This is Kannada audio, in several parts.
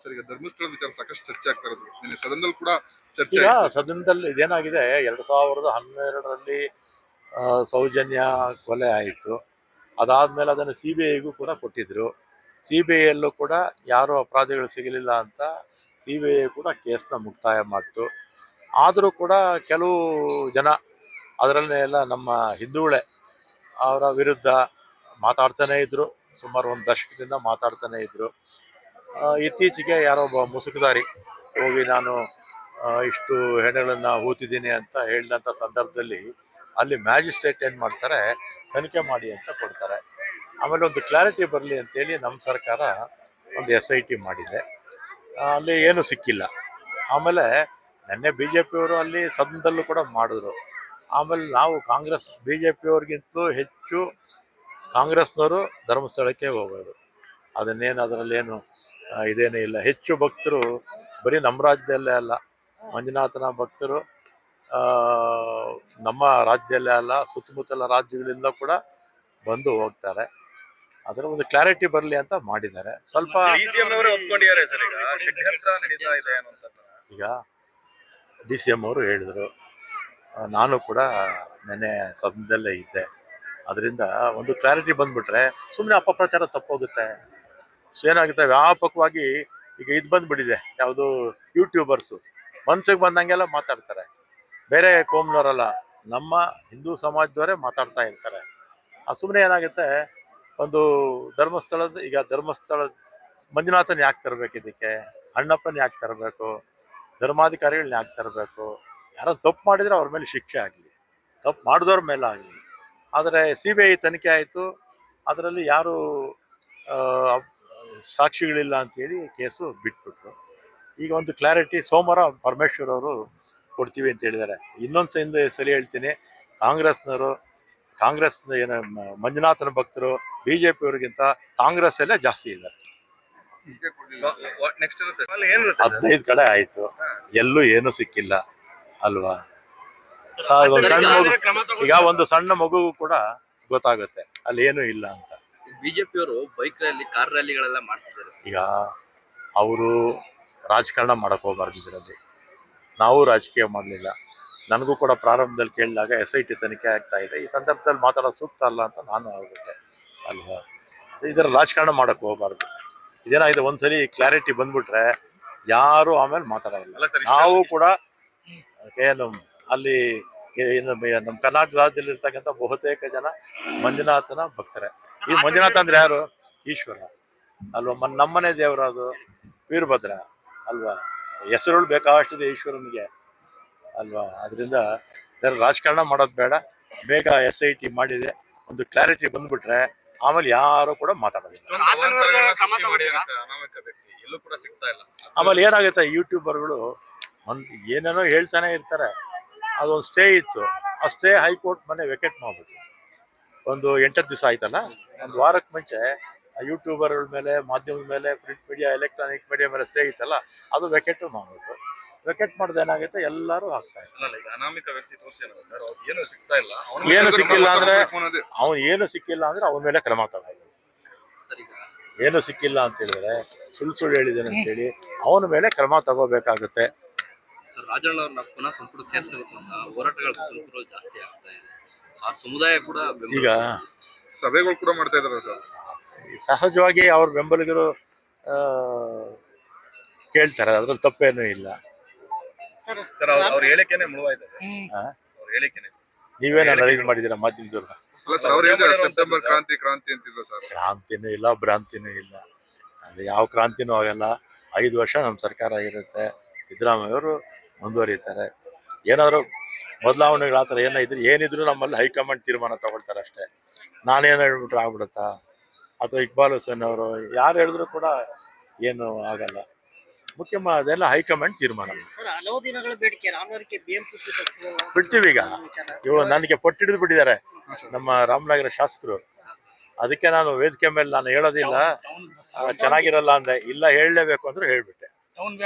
ಸರ್, ಈಗ ಧರ್ಮಸ್ಥಳದ ವಿಚಾರ ಸಾಕಷ್ಟು ಚರ್ಚೆ ಆಗ್ತಾ ಇರೋದು. ನಿನ್ನೆ ಸದನದಲ್ಲಿ ಕೂಡ ಚರ್ಚೆ ಈಗ ಆಯ್ತು. ಸದನದಲ್ಲಿ ಇದೇನಾಗಿದೆ, 2012ರಲ್ಲಿ ಸೌಜನ್ಯ ಕೊಲೆ ಆಯಿತು. ಅದಾದ್ಮೇಲೆ ಅದನ್ನು CBIಗೂ ಕೂಡ ಕೊಟ್ಟಿದ್ರು. CBIಯಲ್ಲೂ ಕೂಡ ಯಾರು ಅಪರಾಧಿಗಳು ಸಿಗಲಿಲ್ಲ ಅಂತ CBI ಕೂಡ ಕೇಸ್ನ ಮುಕ್ತಾಯ ಮಾಡ್ತು. ಆದರೂ ಕೂಡ ಕೆಲವು ಜನ ಅದರಲ್ಲೇ ಎಲ್ಲ ನಮ್ಮ ಹಿಂದೂಗಳೇ ಅವರ ವಿರುದ್ಧ ಮಾತಾಡ್ತಾನೆ ಇದ್ರು. ಸುಮಾರು ಒಂದು ದಶಕದಿಂದ ಮಾತಾಡ್ತಾನೆ ಇದ್ರು. ಇತ್ತೀಚೆಗೆ ಯಾರೋ ಒಬ್ಬ ಮುಸುಕುದಾರಿ ಹೋಗಿ ನಾನು ಇಷ್ಟು ಹೆಣಗಳನ್ನು ಹೂತಿದ್ದೀನಿ ಅಂತ ಹೇಳಿದಂಥ ಸಂದರ್ಭದಲ್ಲಿ ಅಲ್ಲಿ ಮ್ಯಾಜಿಸ್ಟ್ರೇಟ್ ಏನು ಮಾಡ್ತಾರೆ, ತನಿಖೆ ಮಾಡಿ ಅಂತ ಕೊಡ್ತಾರೆ. ಆಮೇಲೆ ಒಂದು ಕ್ಲಾರಿಟಿ ಬರಲಿ ಅಂತೇಳಿ ನಮ್ಮ ಸರ್ಕಾರ ಒಂದು SIT ಮಾಡಿದೆ. ಅಲ್ಲಿ ಏನೂ ಸಿಕ್ಕಿಲ್ಲ. ಆಮೇಲೆ ನಿನ್ನೆ BJP ಅವರು ಅಲ್ಲಿ ಸದನದಲ್ಲೂ ಕೂಡ ಮಾಡಿದ್ರು. ಆಮೇಲೆ ನಾವು ಕಾಂಗ್ರೆಸ್ BJP ಅವ್ರಿಗಿಂತಲೂ ಹೆಚ್ಚು ಕಾಂಗ್ರೆಸ್ನವರು ಧರ್ಮಸ್ಥಳಕ್ಕೆ ಹೋಗೋದು. ಅದರಲ್ಲೇನು ಇದೇನೇ ಇಲ್ಲ. ಹೆಚ್ಚು ಭಕ್ತರು ಬರೀ ನಮ್ಮ ರಾಜ್ಯದಲ್ಲೇ ಅಲ್ಲ, ಮಂಜುನಾಥನ ಭಕ್ತರು ನಮ್ಮ ರಾಜ್ಯದಲ್ಲೇ ಅಲ್ಲ, ಸುತ್ತಮುತ್ತಲ ರಾಜ್ಯಗಳಿಂದ ಕೂಡ ಬಂದು ಹೋಗ್ತಾರೆ. ಅದರ ಒಂದು ಕ್ಲಾರಿಟಿ ಬರಲಿ ಅಂತ ಮಾಡಿದ್ದಾರೆ. ಸ್ವಲ್ಪ ಈಗ DCM ಅವರು ಹೇಳಿದರು, ನಾನು ಕೂಡ ನೆನ್ನೆ ಸದನದಲ್ಲೇ ಇದ್ದೆ. ಅದರಿಂದ ಒಂದು ಕ್ಲಾರಿಟಿ ಬಂದ್ಬಿಟ್ರೆ ಸುಮ್ಮನೆ ಅಪಪ್ರಚಾರ ತಪ್ಪೋಗುತ್ತೆ. ಏನಾಗುತ್ತೆ, ವ್ಯಾಪಕವಾಗಿ ಈಗ ಇದು ಬಂದ್ಬಿಟ್ಟಿದೆ, ಯಾವುದು ಯೂಟ್ಯೂಬರ್ಸು ಮನ್ಸಿಗೆ ಬಂದಂಗೆಲ್ಲ ಮಾತಾಡ್ತಾರೆ. ಬೇರೆ ಕೋಮ್ನವರಲ್ಲ, ನಮ್ಮ ಹಿಂದೂ ಸಮಾಜದವರೇ ಮಾತಾಡ್ತಾ ಇರ್ತಾರೆ. ಸುಮ್ಮನೆ ಏನಾಗುತ್ತೆ, ಒಂದು ಧರ್ಮಸ್ಥಳ ಮಂಜುನಾಥನ್ ಯಾಕೆ ತರಬೇಕು, ಇದಕ್ಕೆ ಅಣ್ಣಪ್ಪನ ಯಾಕೆ ತರಬೇಕು, ಧರ್ಮಾಧಿಕಾರಿಗಳನ್ನ ಯಾಕೆ ತರಬೇಕು? ಯಾರೋ ತಪ್ಪು ಮಾಡಿದರೆ ಅವ್ರ ಮೇಲೆ ಶಿಕ್ಷೆ ಆಗಲಿ, ತಪ್ಪು ಮಾಡಿದವ್ರ ಮೇಲೆ ಆಗಲಿ. ಆದರೆ CBI ತನಿಖೆ ಆಯಿತು, ಅದರಲ್ಲಿ ಯಾರು ಸಾಕ್ಷಿಗಳಿಲ್ಲ ಅಂತೇಳಿ ಕೇಸು ಬಿಟ್ಬಿಟ್ರು. ಈಗ ಒಂದು ಕ್ಲಾರಿಟಿ ಸೋಮವಾರ ಪರಮೇಶ್ವರ್ ಅವರು ಕೊಡ್ತೀವಿ ಅಂತ ಹೇಳಿದ್ದಾರೆ. ಇನ್ನೊಂದು ಸರಿ ಹೇಳ್ತೀನಿ, ಕಾಂಗ್ರೆಸ್ನ ಏನು ಮಂಜುನಾಥನ ಭಕ್ತರು BJP ಅವ್ರಿಗಿಂತ ಕಾಂಗ್ರೆಸ್ ಅಲ್ಲೇ ಜಾಸ್ತಿ ಇದ್ದಾರೆ. 15 ಕಡೆ ಆಯ್ತು, ಎಲ್ಲೂ ಏನು ಸಿಕ್ಕಿಲ್ಲ ಅಲ್ವಾ? ಈಗ ಒಂದು ಸಣ್ಣ ಮಗುಗೂ ಕೂಡ ಗೊತ್ತಾಗುತ್ತೆ ಅಲ್ಲಿ ಏನು ಇಲ್ಲ ಅಂತ. BJP ಅವರು ಬೈಕ್ ರ್ಯಾಲಿ, ಕಾರ್ ರ್ಯಾಲಿಗಳೆಲ್ಲ ಮಾಡ್ತಿದ್ದಾರೆ. ಈಗ ಅವರು ರಾಜಕಾರಣ ಮಾಡಕ್ ಹೋಗ್ಬಾರ್ದು. ಇದರಲ್ಲಿ ನಾವು ರಾಜಕೀಯ ಮಾಡಲಿಲ್ಲ. ನನಗೂ ಕೂಡ ಪ್ರಾರಂಭದಲ್ಲಿ ಕೇಳಿದಾಗ SIT ತನಿಖೆ ಆಗ್ತಾ ಇದೆ, ಈ ಸಂದರ್ಭದಲ್ಲಿ ಮಾತಾಡೋದು ಸೂಕ್ತ ಅಲ್ಲ ಅಂತ ನಾನು ಆಗ್ಬಿಟ್ಟೆ ಅಲ್ವಾ? ಇದರ ರಾಜಕಾರಣ ಮಾಡಕ್ ಹೋಗ್ಬಾರ್ದು. ಇದೇನಾಗಿದೆ, ಒಂದ್ಸಲಿ ಕ್ಲಾರಿಟಿ ಬಂದ್ಬಿಟ್ರೆ ಯಾರು ಆಮೇಲೆ ಮಾತಾಡೋದಿಲ್ಲ. ನಾವು ಕೂಡ ಏನು ಅಲ್ಲಿ ನಮ್ಮ ಕರ್ನಾಟಕ ರಾಜ್ಯದಲ್ಲಿ ಇರ್ತಕ್ಕಂಥ ಬಹುತೇಕ ಜನ ಮಂಜುನಾಥನ ಭಕ್ತರೆ. ಈ ಮಂಜುನಾಥ ಅಂದ್ರೆ ಯಾರು? ಈಶ್ವರ ಅಲ್ವಾ? ನಮ್ಮನೆ ದೇವರದು ವೀರಭದ್ರ ಅಲ್ವಾ? ಹೆಸರುಗಳು ಬೇಕಾದಷ್ಟಿದೆ ಈಶ್ವರನಿಗೆ ಅಲ್ವಾ? ಅದರಿಂದ ರಾಜಕಾರಣ ಮಾಡೋದು ಬೇಡ. ಬೇಗ SIT ಮಾಡಿದೆ, ಒಂದು ಕ್ಲಾರಿಟಿ ಬಂದ್ಬಿಟ್ರೆ ಆಮೇಲೆ ಯಾರು ಕೂಡ ಮಾತಾಡೋದಿಲ್ಲ. ಆಮೇಲೆ ಏನಾಗುತ್ತೆ, ಯೂಟ್ಯೂಬರ್ಗಳು ಏನೇನೋ ಹೇಳ್ತಾನೆ ಇರ್ತಾರೆ. ಅದೊಂದು ಸ್ಟೇ ಇತ್ತು, ಆ ಸ್ಟೇ ಹೈಕೋರ್ಟ್ ಮನೆ ವೆಕೆಟ್ ಮಾಡ್ಬಿಟ್ಟು ಒಂದು 8 ದಿವಸ ಆಯ್ತಲ್ಲ. ಒಂದು ವಾರಕ್ಕೆ ಮುಂಚೆ ಯೂಟ್ಯೂಬರ್ಗಳ ಮೇಲೆ, ಮಾಧ್ಯಮದ ಮೇಲೆ, ಪ್ರಿಂಟ್ ಮೀಡಿಯಾ, ಎಲೆಕ್ಟ್ರಾನಿಕ್ ಮೀಡಿಯಾ ಮೇಲೆ ಸ್ಟೇ ಇತ್ತಲ್ಲ, ಅದು ವೆಕೆಟ್ ಮಾಡ್ಬಿಟ್ಟು. ವೆಕೆಟ್ ಮಾಡಿದ ಏನಾಗುತ್ತೆ, ಎಲ್ಲರೂ ಹಾಕ್ತಾ ಇರ್ತಾರೆ. ಏನು ಸಿಕ್ಕಿಲ್ಲ ಅಂದ್ರೆ ಅವನ ಮೇಲೆ ಕ್ರಮ ತಗೋಬೇಕು. ಏನು ಸಿಕ್ಕಿಲ್ಲ ಅಂತ ಹೇಳಿದ್ರೆ, ಸುಳ್ಳು ಹೇಳಿದ್ದೇನೆ ಅಂತೇಳಿ ಅವನ ಮೇಲೆ ಕ್ರಮ ತಗೋಬೇಕಾಗುತ್ತೆ. ರಾಜಣ್ಣ ಅವ್ರನ್ನ ಪುನಃ ಸಂಪುಟ ಸೇರಿಸಬೇಕು ಅಂತ ಹೋರಾಟಗಳು ಜಾಸ್ತಿ ಆಗ್ತಾ ಇದೆ. ಆ ಸಮುದಾಯ ಕೂಡ ಈಗ ಸಭೆಗಳು ಕೂಡ ಮಾಡ್ತಾ ಇದ್ದಾರೆ ಸರ್. ಸಹಜವಾಗಿ ಅವ್ರ ಬೆಂಬಲಿಗರು ಕೇಳ್ತಾರೆ, ಅದ್ರಲ್ಲಿ ತಪ್ಪೇನೂ ಇಲ್ಲ. ನೀವೇನು ಅನಲೈಸ್ ಮಾಡಿದ್ದೀರಾ ಮಾಧ್ಯಮದವ್ರು? ಕ್ರಾಂತಿನೂ ಇಲ್ಲ, ಭ್ರಾಂತಿನೂ ಇಲ್ಲ. ಅಲ್ಲಿ ಯಾವ ಕ್ರಾಂತಿನೂ ಆಗಲ್ಲ. 5 ವರ್ಷ ನಮ್ಮ ಸರ್ಕಾರ ಇರುತ್ತೆ, ಸಿದ್ದರಾಮಯ್ಯ ಅವರು ಮುಂದುವರಿತಾರೆ. ಏನಾದ್ರು ಬದಲಾವಣೆಗಳು ಆ ಥರ ಏನಿದ್ರು ನಮ್ಮಲ್ಲಿ ಹೈಕಮಾಂಡ್ ತೀರ್ಮಾನ ತಗೊಳ್ತಾರೆ ಅಷ್ಟೇ. ನಾನೇನು ಹೇಳ್ಬಿಟ್ರೆ ಆಗ್ಬಿಡುತ್ತಾ? ಅಥವಾ ಇಕ್ಬಾಲ್ ಹುಸೇನ್ ಅವರು ಯಾರು ಹೇಳಿದ್ರು ಕೂಡ ಏನು ಆಗಲ್ಲ. ಅದೆಲ್ಲ ಹೈಕಮಾಂಡ್ ತೀರ್ಮಾನ. ಬಿಡ್ತೀವಿ. ಈಗ ಇವರು ನನಗೆ ಪಟ್ಟಿಡಿದು ಬಿಟ್ಟಿದ್ದಾರೆ ನಮ್ಮ ರಾಮನಗರ ಶಾಸಕರು. ಅದಕ್ಕೆ ನಾನು ವೇದಿಕೆ ಮೇಲೆ ನಾನು ಹೇಳೋದಿಲ್ಲ, ಚೆನ್ನಾಗಿರಲ್ಲ ಅಂದೆ. ಇಲ್ಲ, ಹೇಳಲೇಬೇಕು ಅಂದ್ರೆ ಹೇಳ್ಬಿಟ್ಟೆ.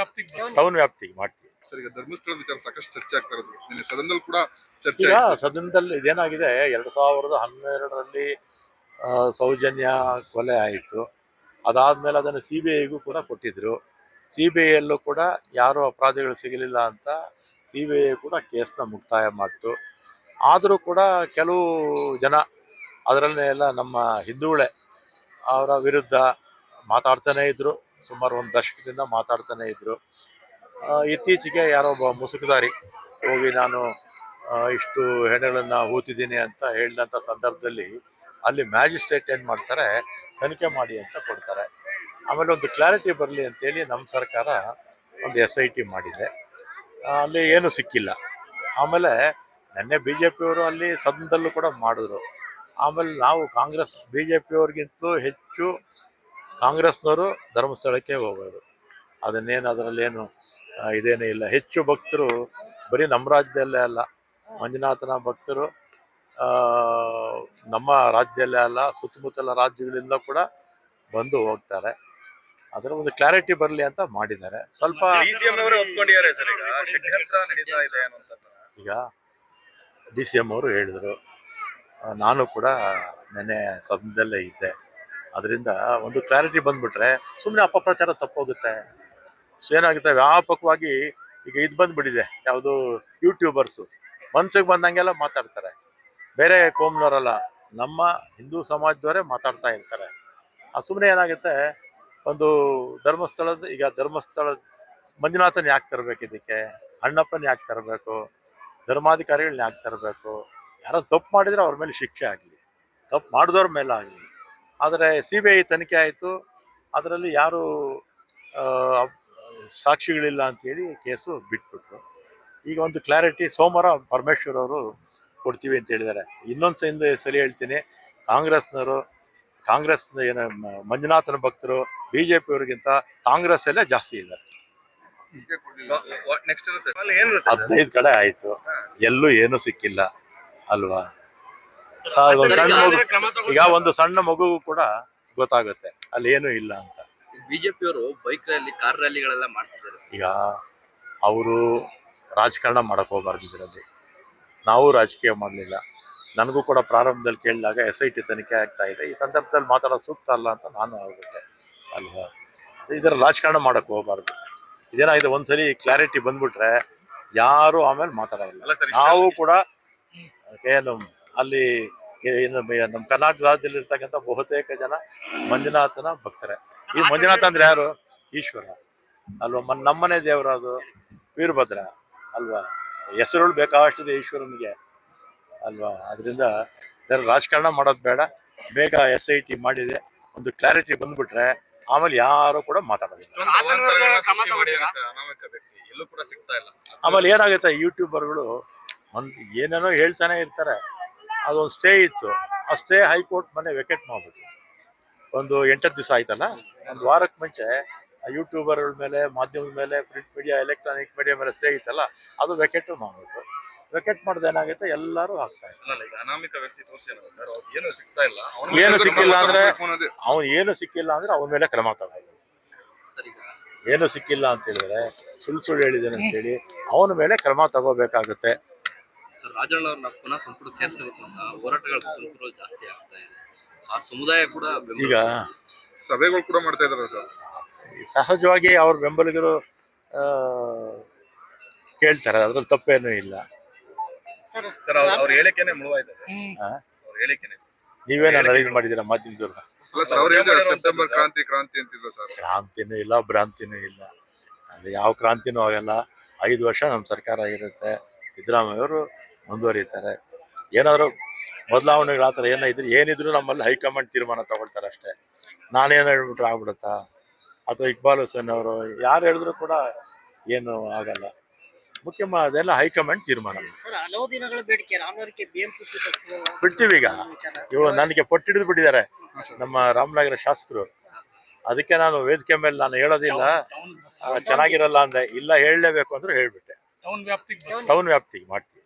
ಟೌನ್ ವ್ಯಾಪ್ತಿಗೆ ಮಾಡ್ತೀವಿ. ಈಗ ಧರ್ಮಸ್ಥಳದ ವಿಚಾರ ಸಾಕಷ್ಟು ಚರ್ಚೆ ಆಗ್ತಾ ಇರೋದು. ನಿನ್ನೆ ಸದನದಲ್ಲಿ ಕೂಡ ಚರ್ಚೆ. ಈಗ ಸದನದಲ್ಲಿ ಇದೇನಾಗಿದೆ, 2012ರಲ್ಲಿ ಸೌಜನ್ಯ ಕೊಲೆ ಆಯಿತು. ಅದಾದ್ಮೇಲೆ ಅದನ್ನು CBIಗೂ ಕೂಡ ಕೊಟ್ಟಿದ್ರು. CBIಯಲ್ಲೂ ಕೂಡ ಯಾರು ಅಪರಾಧಿಗಳು ಸಿಗಲಿಲ್ಲ ಅಂತ CBI ಕೂಡ ಕೇಸ್ನ ಮುಕ್ತಾಯ ಮಾಡ್ತು. ಆದರೂ ಕೂಡ ಕೆಲವು ಜನ ಅದರಲ್ಲೇ ಎಲ್ಲ ನಮ್ಮ ಹಿಂದೂಗಳೇ ಅವರ ವಿರುದ್ಧ ಮಾತಾಡ್ತಾನೇ ಇದ್ರು. ಸುಮಾರು ಒಂದು ದಶಕದಿಂದ ಮಾತಾಡ್ತಾನೆ ಇದ್ರು. ಇತ್ತೀಚೆಗೆ ಯಾರೋ ಒಬ್ಬ ಮುಸುಕುದಾರಿ ಹೋಗಿ ನಾನು ಇಷ್ಟು ಹೆಣಗಳನ್ನು ಹೂತಿದ್ದೀನಿ ಅಂತ ಹೇಳಿದಂಥ ಸಂದರ್ಭದಲ್ಲಿ ಅಲ್ಲಿ ಮ್ಯಾಜಿಸ್ಟ್ರೇಟ್ ಏನು ಮಾಡ್ತಾರೆ, ತನಿಖೆ ಮಾಡಿ ಅಂತ ಕೊಡ್ತಾರೆ. ಆಮೇಲೆ ಒಂದು ಕ್ಲಾರಿಟಿ ಬರಲಿ ಅಂತೇಳಿ ನಮ್ಮ ಸರ್ಕಾರ ಒಂದು SIT ಮಾಡಿದೆ. ಅಲ್ಲಿ ಏನೂ ಸಿಕ್ಕಿಲ್ಲ. ಆಮೇಲೆ ನಿನ್ನೆ BJP ಅವರು ಅಲ್ಲಿ ಸದನದಲ್ಲೂ ಕೂಡ ಮಾಡಿದ್ರು. ಆಮೇಲೆ ನಾವು ಕಾಂಗ್ರೆಸ್ BJP ಅವ್ರಿಗಿಂತಲೂ ಹೆಚ್ಚು ಕಾಂಗ್ರೆಸ್ನವರು ಧರ್ಮಸ್ಥಳಕ್ಕೆ ಹೋಗೋದು. ಅದನ್ನೇನು ಅದರಲ್ಲೇನು ಇದೇನೇ ಇಲ್ಲ. ಹೆಚ್ಚು ಭಕ್ತರು ಬರೀ ನಮ್ಮ ರಾಜ್ಯದಲ್ಲೇ ಅಲ್ಲ, ಮಂಜುನಾಥನ ಭಕ್ತರು ನಮ್ಮ ರಾಜ್ಯದಲ್ಲೇ ಅಲ್ಲ, ಸುತ್ತಮುತ್ತಲ ರಾಜ್ಯಗಳಿಂದ ಕೂಡ ಬಂದು ಹೋಗ್ತಾರೆ. ಅದರ ಒಂದು ಕ್ಲಾರಿಟಿ ಬರಲಿ ಅಂತ ಮಾಡಿದ್ದಾರೆ. ಸ್ವಲ್ಪ ಈಗ DCM ಅವರು ಹೇಳಿದರು, ನಾನು ಕೂಡ ನೆನ್ನೆ ಸದನದಲ್ಲೇ ಇದ್ದೆ. ಅದರಿಂದ ಒಂದು ಕ್ಲಾರಿಟಿ ಬಂದ್ಬಿಟ್ರೆ ಸುಮ್ಮನೆ ಅಪಪ್ರಚಾರ ತಪ್ಪೋಗುತ್ತೆ. ಏನಾಗುತ್ತೆ, ವ್ಯಾಪಕವಾಗಿ ಈಗ ಇದು ಬಂದ್ಬಿಟ್ಟಿದೆ, ಯಾವುದು ಯೂಟ್ಯೂಬರ್ಸು ಮನ್ಸಿಗೆ ಬಂದಂಗೆಲ್ಲ ಮಾತಾಡ್ತಾರೆ. ಬೇರೆ ಕೋಮ್ನವರಲ್ಲ, ನಮ್ಮ ಹಿಂದೂ ಸಮಾಜದವರೇ ಮಾತಾಡ್ತಾ ಇರ್ತಾರೆ. ಸುಮ್ಮನೆ ಏನಾಗುತ್ತೆ, ಒಂದು ಧರ್ಮಸ್ಥಳ ಮಂಜುನಾಥನ್ ಯಾಕೆ ತರಬೇಕು, ಇದಕ್ಕೆ ಅಣ್ಣಪ್ಪನ ಯಾಕೆ ತರಬೇಕು, ಧರ್ಮಾಧಿಕಾರಿಗಳನ್ನ ಯಾಕೆ ತರಬೇಕು? ಯಾರೋ ತಪ್ಪು ಮಾಡಿದರೆ ಅವ್ರ ಮೇಲೆ ಶಿಕ್ಷೆ ಆಗಲಿ, ತಪ್ಪು ಮಾಡಿದವ್ರ ಮೇಲೆ ಆಗಲಿ. ಆದರೆ CBI ತನಿಖೆ ಆಯಿತು, ಅದರಲ್ಲಿ ಯಾರು ಸಾಕ್ಷಿಗಳಿಲ್ಲ ಅಂತೇಳಿ ಕೇಸು ಬಿಟ್ಬಿಟ್ರು. ಈಗ ಒಂದು ಕ್ಲಾರಿಟಿ ಸೋಮವಾರ ಪರಮೇಶ್ವರ್ ಅವರು ಕೊಡ್ತೀವಿ ಅಂತ ಹೇಳಿದ್ದಾರೆ. ಇನ್ನೊಂದು ಸರಿ ಹೇಳ್ತೀನಿ, ಕಾಂಗ್ರೆಸ್ನ ಏನು ಮಂಜುನಾಥನ ಭಕ್ತರು BJP ಅವ್ರಿಗಿಂತ ಕಾಂಗ್ರೆಸ್ಸಲ್ಲೇ ಜಾಸ್ತಿ ಇದ್ದಾರೆ. 15 ಕಡೆ ಆಯಿತು, ಎಲ್ಲೂ ಏನೂ ಸಿಕ್ಕಿಲ್ಲ ಅಲ್ವಾ? ಒಂದು ಸಣ್ಣ ಮಗು, ಈಗ ಒಂದು ಸಣ್ಣ ಮಗುಗೂ ಕೂಡ ಗೊತ್ತಾಗುತ್ತೆ ಅಲ್ಲಿ ಏನೂ ಇಲ್ಲ ಅಂತ. BJP ಅವರು ಬೈಕ್ ರ್ಯಾಲಿ, ಕಾರ್ ರ್ಯಾಲಿಗಳೆಲ್ಲ ಮಾಡ್ತಿದ್ದಾರೆ. ಈಗ ಅವರು ರಾಜಕಾರಣ ಮಾಡಕ್ ಹೋಗ್ಬಾರ್ದು. ಇದರಲ್ಲಿ ನಾವು ರಾಜಕೀಯ ಮಾಡಲಿಲ್ಲ. ನನಗೂ ಕೂಡ ಪ್ರಾರಂಭದಲ್ಲಿ ಕೇಳಿದಾಗ SIT ತನಿಖೆ ಆಗ್ತಾ ಇದೆ, ಈ ಸಂದರ್ಭದಲ್ಲಿ ಮಾತಾಡೋದು ಸೂಕ್ತ ಅಲ್ಲ ಅಂತ ನಾನು ಆಗ್ಬಿಟ್ಟೆ ಅಲ್ವಾ? ಇದರ ರಾಜಕಾರಣ ಮಾಡಕ್ ಹೋಗ್ಬಾರ್ದು. ಇದೇನಾಗಿದೆ, ಒಂದ್ಸಲಿ ಕ್ಲಾರಿಟಿ ಬಂದ್ಬಿಟ್ರೆ ಯಾರು ಆಮೇಲೆ ಮಾತಾಡೋದಿಲ್ಲ. ನಾವು ಕೂಡ ಏನು ಅಲ್ಲಿ ನಮ್ಮ ಕರ್ನಾಟಕ ರಾಜ್ಯದಲ್ಲಿ ಇರ್ತಕ್ಕಂಥ ಬಹುತೇಕ ಜನ ಮಂಜುನಾಥನ ಭಕ್ತರೆ. ಈ ಮಂಜುನಾಥ ಅಂದ್ರೆ ಯಾರು? ಈಶ್ವರ ಅಲ್ವಾ? ನಮ್ಮನೆ ದೇವರದು ವೀರಭದ್ರ ಅಲ್ವಾ? ಹೆಸರುಗಳು ಬೇಕಾಷ್ಟಿದೆ ಈಶ್ವರನಿಗೆ ಅಲ್ವಾ? ಅದರಿಂದ ರಾಜಕಾರಣ ಮಾಡೋದು ಬೇಡ. ಬೇಗ SIT ಮಾಡಿದೆ, ಒಂದು ಕ್ಲಾರಿಟಿ ಬಂದ್ಬಿಟ್ರೆ ಆಮೇಲೆ ಯಾರು ಕೂಡ ಮಾತಾಡೋದಿಲ್ಲ. ಆಮೇಲೆ ಏನಾಗುತ್ತೆ, ಯೂಟ್ಯೂಬರ್ಗಳು ಏನೇನೋ ಹೇಳ್ತಾನೆ ಇರ್ತಾರೆ. ಅದೊಂದು ಸ್ಟೇ ಇತ್ತು, ಆ ಸ್ಟೇ ಹೈಕೋರ್ಟ್ ಮನೆ ವೆಕೆಟ್ ಮಾಡ್ಬಿಟ್ಟು ಒಂದು 8 ದಿವಸ ಆಯ್ತಲ್ಲ, ಒಂದು ವಾರಕ್ಕೆ ಮುಂಚೆ ಯೂಟ್ಯೂಬರ್ಗಳ ಮೇಲೆ, ಮಾಧ್ಯಮದ ಮೇಲೆ, ಪ್ರಿಂಟ್ ಮೀಡಿಯಾ, ಎಲೆಕ್ಟ್ರಾನಿಕ್ ಮೀಡಿಯಾ ಮೇಲೆ ಸ್ಟೇ ಇತ್ತಲ್ಲ, ಅದು ವೆಕೆಟ್ ಮಾಡ್ಬಿಟ್ರು. ವೆಕೆಟ್ ಮಾಡಿದ ಏನಾಗುತ್ತೆ, ಎಲ್ಲರೂ ಹಾಕ್ತಾ ಇದ್ದಾರೆ. ಏನು ಸಿಕ್ಕಿಲ್ಲ ಅಂದ್ರೆ ಅವನ ಮೇಲೆ ಕ್ರಮ ತಗೋಬೇಕು. ಏನು ಸಿಕ್ಕಿಲ್ಲ ಅಂತ ಹೇಳಿದ್ರೆ, ಸುಳ್ಳು ಹೇಳಿದ್ದೇನೆ ಅಂತೇಳಿ ಅವನ ಮೇಲೆ ಕ್ರಮ ತಗೋಬೇಕಾಗುತ್ತೆ. ರಾಜಣ್ಣ ಅವ್ರನ್ನ ಪುನಃ ಸಂಪುಟಕ್ಕೆ ಸೇರಿಸಬೇಕು ಅಂತ ಹೋರಾಟಗಳು ಜಾಸ್ತಿ ಆಗ್ತಾ ಇದೆ. ಆ ಸಮುದಾಯ ಕೂಡ ಈಗ ಸಭೆಗಳು ಕೂಡ ಮಾಡ್ತಾ ಇದ್ದಾರೆ ಸರ್. ಸಹಜವಾಗಿ ಅವ್ರ ಬೆಂಬಲಿಗರು ಕೇಳ್ತಾರೆ, ಅದ್ರಲ್ಲಿ ತಪ್ಪೇನೂ ಇಲ್ಲ. ನೀವೇನ ಅನಲೈಸ್ ಮಾಡಿದ್ದೀರಾ ಮಾಧ್ಯಮದವ್ರು? ಸೆಪ್ಟೆಂಬರ್ ಕ್ರಾಂತಿ ಅಂತಿದ್ರು ಸರ್. ಕ್ರಾಂತಿನೂ ಇಲ್ಲ, ಭ್ರಾಂತಿನೂ ಇಲ್ಲ. ಅಲ್ಲಿ ಯಾವ ಕ್ರಾಂತಿನೂ ಆಗಲ್ಲ. 5 ವರ್ಷ ನಮ್ಮ ಸರ್ಕಾರ ಇರುತ್ತೆ. ಸಿದ್ದರಾಮಯ್ಯ ಅವರು ಮುಂದುವರಿತಾರೆ. ಏನಾದರೂ ಬದಲಾವಣೆಗಳು ಆ ಥರ ಏನಿದ್ರು ನಮ್ಮಲ್ಲಿ ಹೈಕಮಾಂಡ್ ತೀರ್ಮಾನ ತಗೊಳ್ತಾರೆ ಅಷ್ಟೇ. ನಾನೇನು ಹೇಳ್ಬಿಟ್ರೆ ಆಗ್ಬಿಡುತ್ತಾ? ಅಥವಾ ಇಕ್ಬಾಲ್ ಹುಸೇನ್ ಅವರು ಯಾರು ಹೇಳಿದ್ರು ಕೂಡ ಏನು ಆಗಲ್ಲ. ಅದೆಲ್ಲ ಹೈಕಮಾಂಡ್ ತೀರ್ಮಾನ. ಬಿಡ್ತೀವಿ. ಈಗ ಇವರು ನನಗೆ ಪಟ್ಟಿಡಿದು ಬಿಟ್ಟಿದ್ದಾರೆ ನಮ್ಮ ರಾಮನಗರ ಶಾಸಕರು. ಅದಕ್ಕೆ ನಾನು ವೇದಿಕೆ ಮೇಲೆ ನಾನು ಹೇಳೋದಿಲ್ಲ, ಚೆನ್ನಾಗಿರಲ್ಲ ಅಂದೆ. ಇಲ್ಲ, ಹೇಳಲೇಬೇಕು ಅಂದ್ರೆ ಹೇಳ್ಬಿಟ್ಟೆ. ಟೌನ್ ವ್ಯಾಪ್ತಿಗೆ ಮಾಡ್ತೀವಿ.